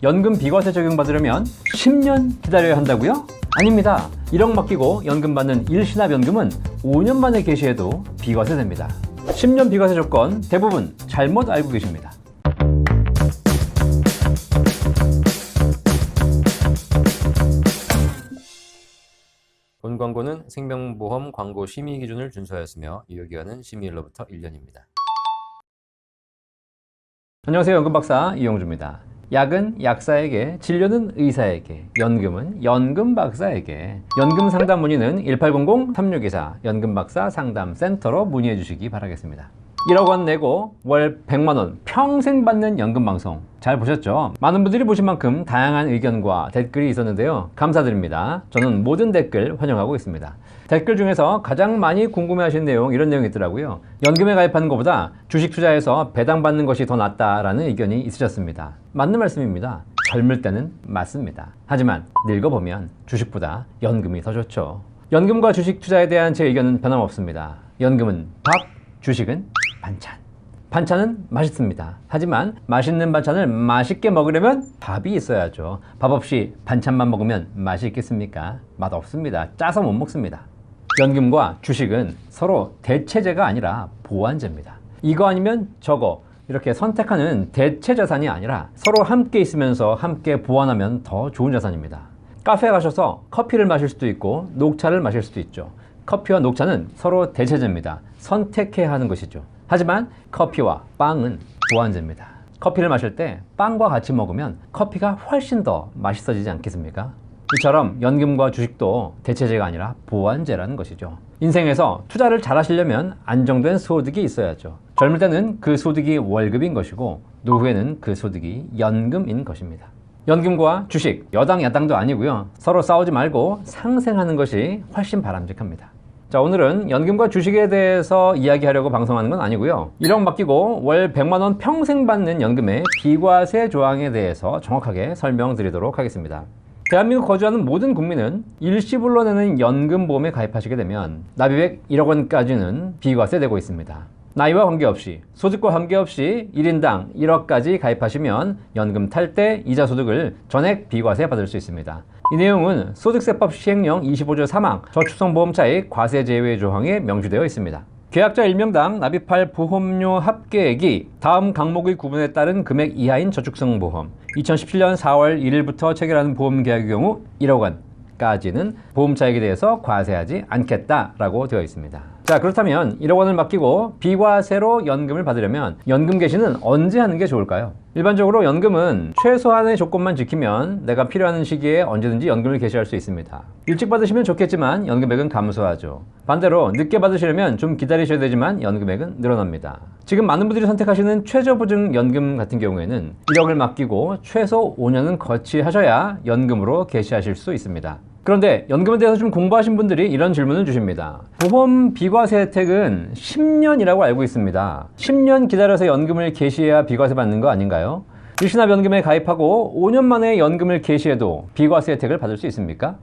연금 비과세 적용받으려면 10년 기다려야 한다고요? 아닙니다. 1억 맡기고 연금 받는 일시납연금은 5년 만에 개시해도 비과세 됩니다. 10년 비과세 조건 대부분 잘못 알고 계십니다. 본 광고는 생명보험 광고 심의 기준을 준수하였으며 유효기간은 심의일로부터 1년입니다. 안녕하세요. 연금박사 이용주입니다. 약은 약사에게, 진료는 의사에게, 연금은 연금박사에게. 연금 상담 문의는 1800-3624 연금박사 상담센터로 문의해 주시기 바라겠습니다. 1억 원 내고 월 100만 원 평생 받는 연금 방송 잘 보셨죠? 많은 분들이 보신 만큼 다양한 의견과 댓글이 있었는데요. 감사드립니다. 저는 모든 댓글 환영하고 있습니다. 댓글 중에서 가장 많이 궁금해하신 내용, 이런 내용이 있더라고요. 연금에 가입하는 것보다 주식 투자해서 배당받는 것이 더 낫다라는 의견이 있으셨습니다. 맞는 말씀입니다. 젊을 때는 맞습니다. 하지만 늙어보면 주식보다 연금이 더 좋죠. 연금과 주식 투자에 대한 제 의견은 변함없습니다. 연금은 밥, 주식은 반찬. 반찬은 맛있습니다. 하지만 맛있는 반찬을 맛있게 먹으려면 밥이 있어야죠. 밥 없이 반찬만 먹으면 맛이 있겠습니까? 맛 없습니다. 짜서 못 먹습니다. 연금과 주식은 서로 대체제가 아니라 보완제입니다. 이거 아니면 저거, 이렇게 선택하는 대체 자산이 아니라 서로 함께 있으면서 함께 보완하면 더 좋은 자산입니다. 카페에 가셔서 커피를 마실 수도 있고 녹차를 마실 수도 있죠. 커피와 녹차는 서로 대체제입니다. 선택해야 하는 것이죠. 하지만 커피와 빵은 보완제입니다. 커피를 마실 때 빵과 같이 먹으면 커피가 훨씬 더 맛있어지지 않겠습니까? 이처럼 연금과 주식도 대체제가 아니라 보완제라는 것이죠. 인생에서 투자를 잘 하시려면 안정된 소득이 있어야죠. 젊을 때는 그 소득이 월급인 것이고 노후에는 그 소득이 연금인 것입니다. 연금과 주식, 여당 야당도 아니고요. 서로 싸우지 말고 상생하는 것이 훨씬 바람직합니다. 자, 오늘은 연금과 주식에 대해서 이야기하려고 방송하는 건 아니고요. 1억 맡기고 월 100만 원 평생 받는 연금의 비과세 조항에 대해서 정확하게 설명드리도록 하겠습니다. 대한민국 거주하는 모든 국민은 일시불로 내는 연금보험에 가입하시게 되면 납입액 1억 원까지는 비과세되고 있습니다. 나이와 관계없이, 소득과 관계없이 1인당 1억까지 가입하시면 연금 탈때 이자 소득을 전액 비과세 받을 수 있습니다. 이 내용은 소득세법 시행령 25조 3항 저축성보험차익 과세 제외 조항에 명시되어 있습니다. 계약자 1명당 납입할 보험료 합계액이 다음 항목의 구분에 따른 금액 이하인 저축성보험 2017년 4월 1일부터 체결하는 보험계약의 경우 1억 원까지는 보험차익에 대해서 과세하지 않겠다라고 되어 있습니다. 자, 그렇다면 1억 원을 맡기고 비과세로 연금을 받으려면 연금 개시는 언제 하는 게 좋을까요? 일반적으로 연금은 최소한의 조건만 지키면 내가 필요한 시기에 언제든지 연금을 개시할 수 있습니다. 일찍 받으시면 좋겠지만 연금액은 감소하죠. 반대로 늦게 받으시려면 좀 기다리셔야 되지만 연금액은 늘어납니다. 지금 많은 분들이 선택하시는 최저보증연금 같은 경우에는 1억을 맡기고 최소 5년은 거치하셔야 연금으로 개시하실 수 있습니다. 그런데 연금에 대해서 좀 공부하신 분들이 이런 질문을 주십니다. 보험 비과세 혜택은 10년이라고 알고 있습니다. 10년 기다려서 연금을 개시해야 비과세 받는 거 아닌가요? 일시납연금에 가입하고 5년 만에 연금을 개시해도 비과세 혜택을 받을 수 있습니까?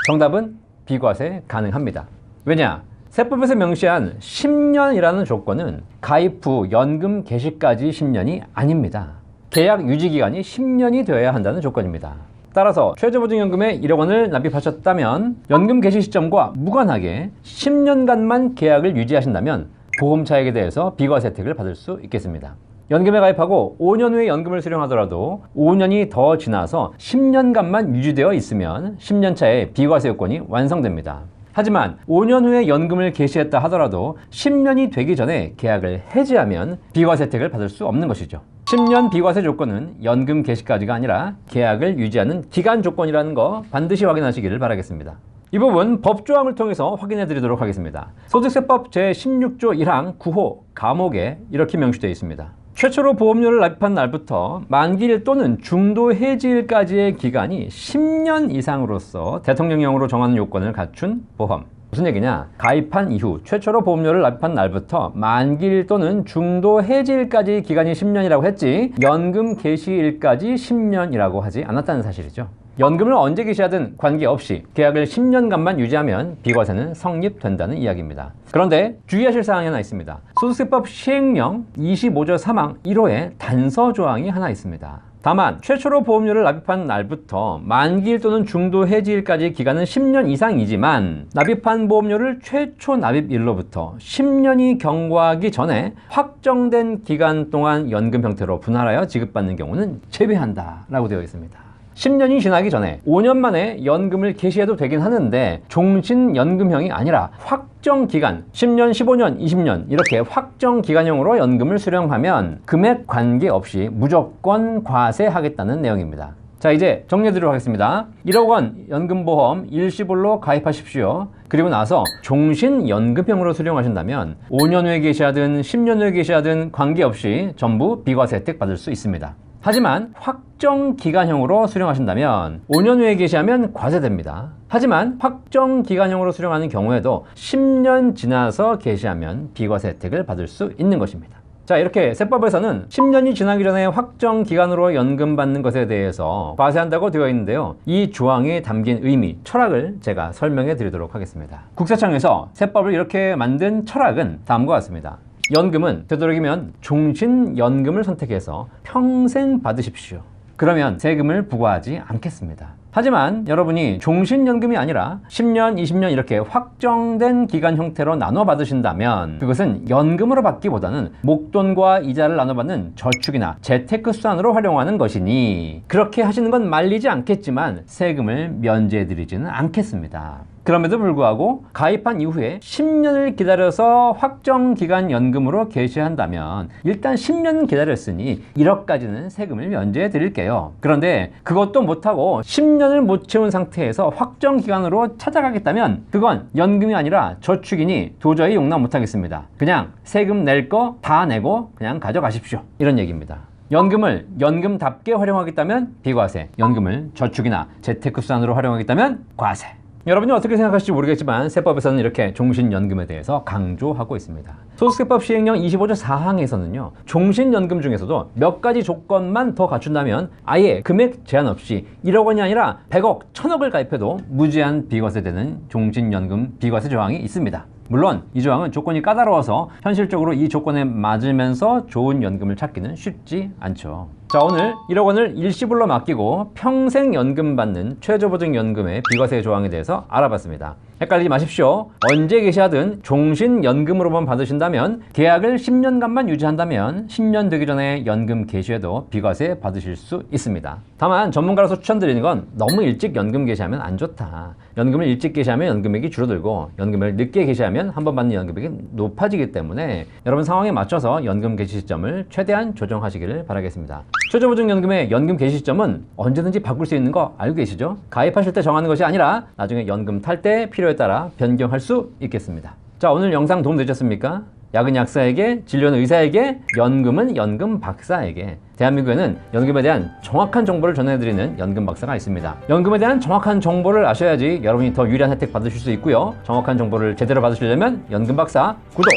정답은 비과세 가능합니다. 왜냐? 세법에서 명시한 10년이라는 조건은 가입 후 연금 개시까지 10년이 아닙니다. 계약 유지 기간이 10년이 되어야 한다는 조건입니다. 따라서 최저보증연금에 1억 원을 납입하셨다면 연금 개시 시점과 무관하게 10년간만 계약을 유지하신다면 보험차익에 대해서 비과세 혜택을 받을 수 있겠습니다. 연금에 가입하고 5년 후에 연금을 수령하더라도 5년이 더 지나서 10년간만 유지되어 있으면 10년 차에 비과세 요건이 완성됩니다. 하지만 5년 후에 연금을 개시했다 하더라도 10년이 되기 전에 계약을 해지하면 비과세 혜택을 받을 수 없는 것이죠. 10년 비과세 조건은 연금 개시까지가 아니라 계약을 유지하는 기간 조건이라는 거 반드시 확인하시기를 바라겠습니다. 이 부분 법조항을 통해서 확인해 드리도록 하겠습니다. 소득세법 제16조 1항 9호 감옥에 이렇게 명시되어 있습니다. 최초로 보험료를 납입한 날부터 만기일 또는 중도 해지일까지의 기간이 10년 이상으로서 대통령령으로 정하는 요건을 갖춘 보험. 무슨 얘기냐? 가입한 이후 최초로 보험료를 납입한 날부터 만기일 또는 중도 해지일까지 기간이 10년이라고 했지 연금 개시일까지 10년이라고 하지 않았다는 사실이죠. 연금을 언제 개시하든 관계없이 계약을 10년간만 유지하면 비과세는 성립된다는 이야기입니다. 그런데 주의하실 사항이 하나 있습니다. 소득세법 시행령 25조 3항 1호에 단서 조항이 하나 있습니다. 다만 최초로 보험료를 납입한 날부터 만기일 또는 중도 해지일까지 기간은 10년 이상이지만 납입한 보험료를 최초 납입일로부터 10년이 경과하기 전에 확정된 기간 동안 연금 형태로 분할하여 지급받는 경우는 제외한다 라고 되어 있습니다. 10년이 지나기 전에 5년 만에 연금을 개시해도 되긴 하는데 종신연금형이 아니라 확정 기간 10년, 15년, 20년 이렇게 확정 기간형으로 연금을 수령하면 금액 관계없이 무조건 과세하겠다는 내용입니다. 자, 이제 정리해드리도록 하겠습니다. 1억 원 연금보험 일시불로 가입하십시오. 그리고 나서 종신연금형으로 수령하신다면 5년 후에 계시하든 10년 후에 계시하든 관계없이 전부 비과세 혜택 받을 수 있습니다. 하지만 확정 기간형으로 수령하신다면 5년 후에 계시하면 과세됩니다. 하지만 확정 기간형으로 수령하는 경우에도 10년 지나서 계시하면 비과세 혜택을 받을 수 있는 것입니다. 자, 이렇게 세법에서는 10년이 지나기 전에 확정 기간으로 연금 받는 것에 대해서 과세한다고 되어 있는데요. 이 조항에 담긴 의미, 철학을 제가 설명해 드리도록 하겠습니다. 국세청에서 세법을 이렇게 만든 철학은 다음과 같습니다. 연금은 되도록이면 종신연금을 선택해서 평생 받으십시오. 그러면 세금을 부과하지 않겠습니다. 하지만 여러분이 종신연금이 아니라 10년, 20년 이렇게 확정된 기간 형태로 나눠 받으신다면 그것은 연금으로 받기보다는 목돈과 이자를 나눠 받는 저축이나 재테크 수단으로 활용하는 것이니 그렇게 하시는 건 말리지 않겠지만 세금을 면제해 드리지는 않겠습니다. 그럼에도 불구하고 가입한 이후에 10년을 기다려서 확정 기간 연금으로 개시한다면 일단 10년 기다렸으니 1억까지는 세금을 면제해 드릴게요. 그런데 그것도 못하고 10년을 못 채운 상태에서 확정 기간으로 찾아가겠다면 그건 연금이 아니라 저축이니 도저히 용납 못하겠습니다. 그냥 세금 낼 거 다 내고 그냥 가져가십시오. 이런 얘기입니다. 연금을 연금답게 활용하겠다면 비과세, 연금을 저축이나 재테크 수단으로 활용하겠다면 과세. 여러분이 어떻게 생각하실지 모르겠지만 세법에서는 이렇게 종신연금에 대해서 강조하고 있습니다. 소득세법 시행령 25조 4항에서는요. 종신연금 중에서도 몇 가지 조건만 더 갖춘다면 아예 금액 제한 없이 1억 원이 아니라 100억, 1000억을 가입해도 무제한 비과세되는 종신연금 비과세 조항이 있습니다. 물론 이 조항은 조건이 까다로워서 현실적으로 이 조건에 맞으면서 좋은 연금을 찾기는 쉽지 않죠. 자, 오늘 1억 원을 일시불로 맡기고 평생 연금 받는 최저보증연금의 비과세 조항에 대해서 알아봤습니다. 헷갈리지 마십시오. 언제 개시하든 종신연금으로만 받으신다면 계약을 10년간만 유지한다면 10년 되기 전에 연금 개시해도 비과세 받으실 수 있습니다. 다만 전문가로서 추천드리는 건 너무 일찍 연금 개시하면 안 좋다. 연금을 일찍 개시하면 연금액이 줄어들고 연금을 늦게 개시하면 한 번 받는 연금액이 높아지기 때문에 여러분 상황에 맞춰서 연금 개시 시점을 최대한 조정하시기를 바라겠습니다. 최저보증연금의 연금 개시 시점은 언제든지 바꿀 수 있는 거 알고 계시죠? 가입하실 때 정하는 것이 아니라 나중에 연금 탈 때 필요에 따라 변경할 수 있겠습니다. 자, 오늘 영상 도움 되셨습니까? 약은 약사에게, 진료는 의사에게, 연금은 연금 박사에게. 대한민국에는 연금에 대한 정확한 정보를 전해드리는 연금 박사가 있습니다. 연금에 대한 정확한 정보를 아셔야지 여러분이 더 유리한 혜택 받으실 수 있고요. 정확한 정보를 제대로 받으시려면 연금 박사 구독,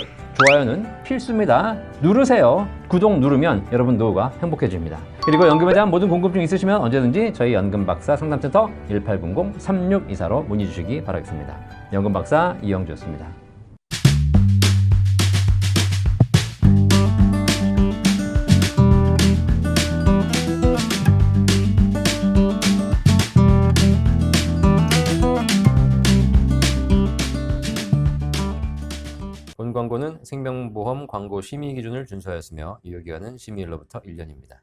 좋아요는 필수입니다. 누르세요. 구독 누르면 여러분 노후가 행복해집니다. 그리고 연금에 대한 모든 궁금증 있으시면 언제든지 저희 연금박사 상담센터 1800-3624로 문의 주시기 바라겠습니다. 연금박사 이영주였습니다. 본 광고는 생명보험 광고 심의 기준을 준수하였으며 유효기간은 심의일로부터 1년입니다.